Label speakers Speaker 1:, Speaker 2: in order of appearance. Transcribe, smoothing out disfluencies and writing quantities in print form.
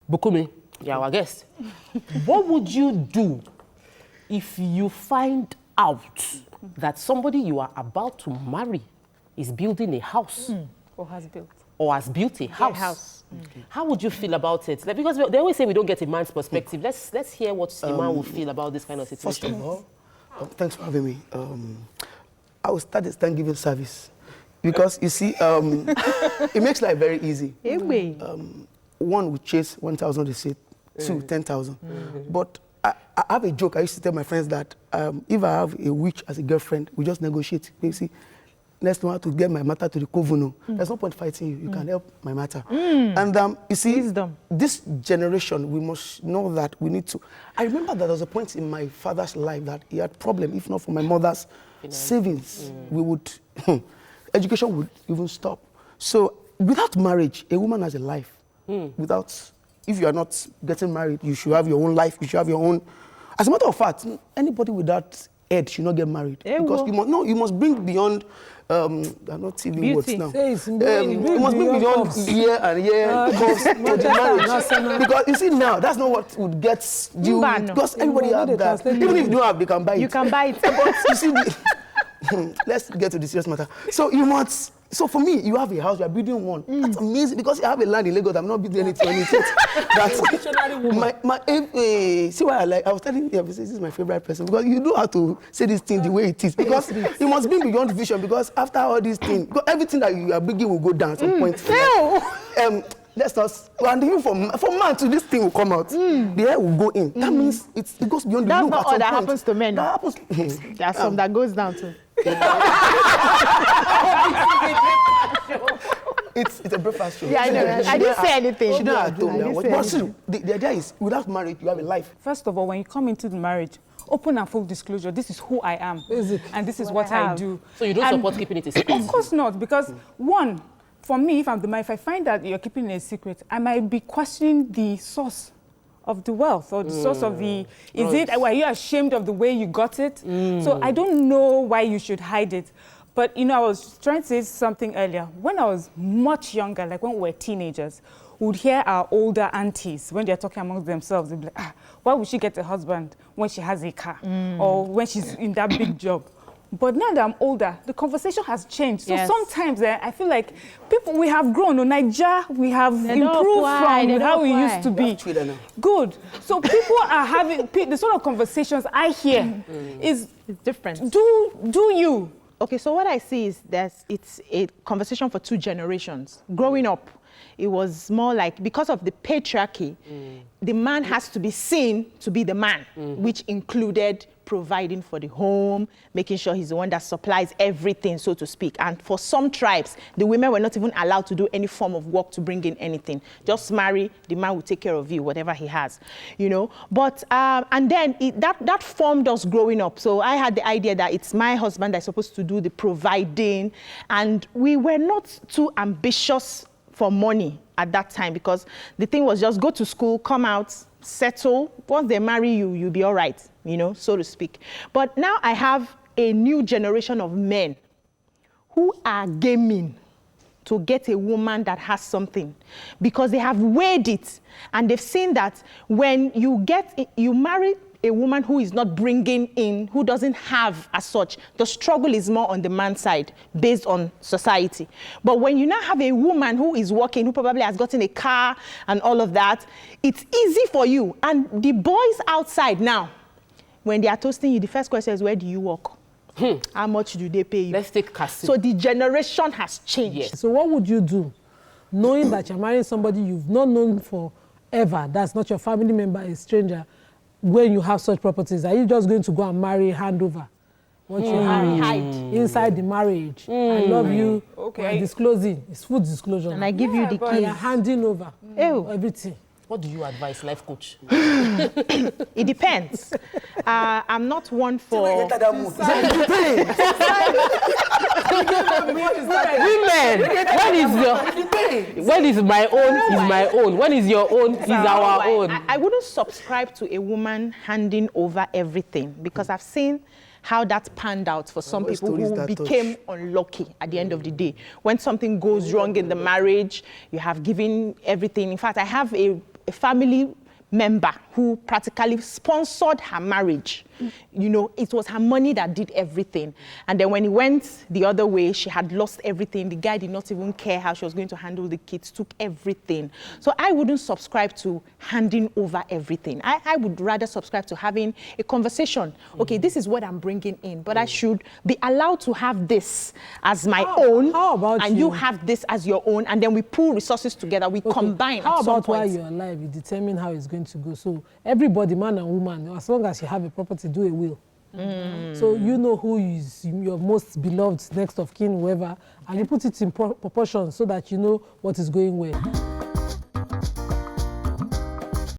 Speaker 1: Bukumi, you're our guest. What would you do if you find out that somebody you are about to marry is building a house?
Speaker 2: Or has built.
Speaker 1: Or has built a house? How would you feel about it? Like, because they always say we don't get a man's perspective. Let's hear what a man would feel about this kind of situation.
Speaker 3: First of all, thanks for having me. I will start this Thanksgiving service because you see, it makes life very easy. One will chase 1,000 receipt, 2, 10,000. But I have a joke. I used to tell my friends that if I have a witch as a girlfriend, we just negotiate. You see, next one to get my matter to the Kovuno. There's no point fighting you. You can help my matter. And you see, this generation, we must know that we need to. I remember that there was a point in my father's life that he had problem. If not for my mother's savings, we would, education would even stop. So without marriage, a woman has a life. Without, if you are not getting married, you should have your own life. You should have your own. As a matter of fact, anybody without head should not get married because you must bring beyond. I'm not TV words now. You must bring beyond year and year because to the marriage. Because you see now, that's not what would get you. Because everybody have that. Even if you don't have, they can buy it.
Speaker 2: You can buy it.
Speaker 3: But you see, let's get to the serious matter. So you must. So for me, you have a house, you are building one. That's amazing because you have a land in Lagos. I'm not building anything on it. See why I was telling you, this is my favorite person because you know how to say this thing the way it is. Because you must be beyond vision because after all these things, everything that you are bringing will go down at some point. Let's not, and even for man to this thing will come out, the air will go in. That means it goes beyond the
Speaker 2: That's
Speaker 3: loop.
Speaker 2: not all that happens to men.
Speaker 3: That happens.
Speaker 2: There's some that goes down too.
Speaker 3: It's a breakfast show.
Speaker 2: Yeah, I know. I didn't say anything.
Speaker 3: She didn't have told me. But still, the idea is, without marriage, you have a life.
Speaker 4: First of all, when you come into the marriage, open and full disclosure. This is who I am, and this is what I do.
Speaker 1: So you don't support keeping it a secret?
Speaker 4: Of course not, because one, for me, if I'm the man, if I find that you're keeping it a secret, I might be questioning the source of the wealth or the source of the. Are you ashamed of the way you got it? So I don't know why you should hide it. But, you know, I was trying to say something earlier. When I was much younger, like when we were teenagers, we would hear our older aunties, when they're talking amongst themselves, they'd be like, why would she get a husband when she has a car? Or when she's in that big job? But now that I'm older, the conversation has changed. So sometimes I feel like we have grown. In Nigeria, we have improved from how we used to be. Good. So people are having, the sort of conversations I hear is
Speaker 2: different.
Speaker 4: Do you?
Speaker 2: Okay, so what I see is it's a conversation for 2 generations. Growing up, it was more like, because of the patriarchy, the man has to be seen to be the man, which included providing for the home, making sure he's the one that supplies everything, so to speak. And for some tribes, the women were not even allowed to do any form of work to bring in anything. Just marry, the man will take care of you, whatever he has, you know. But, and then that formed us growing up. So I had the idea that it's my husband that's supposed to do the providing. And we were not too ambitious for money at that time because the thing was just go to school, come out, settle. Once they marry you, you'll be all right, you know, so to speak. But now I have a new generation of men who are gaming to get a woman that has something because they have weighed it and they've seen that when you marry a woman who is not bringing in, who doesn't have as such, the struggle is more on the man's side based on society. But when you now have a woman who is working, who probably has gotten a car and all of that, it's easy for you. And the boys outside now, when they are toasting you, the first question is, where do you work? How much do they pay you?
Speaker 1: Let's take casting.
Speaker 2: So the generation has changed.
Speaker 5: Yes. So what would you do, knowing that you're marrying somebody you've not known forever, that's not your family member, a stranger, when you have such properties? Are you just going to go and marry, hand over what you hide inside the marriage? I love you. Okay. Disclosing. It's full disclosure.
Speaker 2: And I give you the keys.
Speaker 5: And you're handing over everything.
Speaker 1: What do you advise, life coach?
Speaker 2: It depends. I'm not one for...
Speaker 1: Women, when is my own is my own. When is your own is our own.
Speaker 2: I wouldn't subscribe to a woman handing over everything because I've seen how that panned out for some people who became unlucky at the end of the day. When something goes wrong in the marriage, you have given everything. In fact, I have a a family member who practically sponsored her marriage. You know, it was her money that did everything. And then when it went the other way, she had lost everything. The guy did not even care how she was going to handle the kids, took everything. So I wouldn't subscribe to handing over everything. I would rather subscribe to having a conversation. Okay, this is what I'm bringing in, but I should be allowed to have this as my own.
Speaker 5: How about
Speaker 2: and you have this as your own, and then we pool resources together, we combine.
Speaker 5: How
Speaker 2: at some
Speaker 5: about while
Speaker 2: point.
Speaker 5: you're alive, you determine how it's going to go. So everybody, man and woman, as long as you have a property, do a will. So you know who is your most beloved next of kin, whoever, and you put it in proportion so that you know what is going where.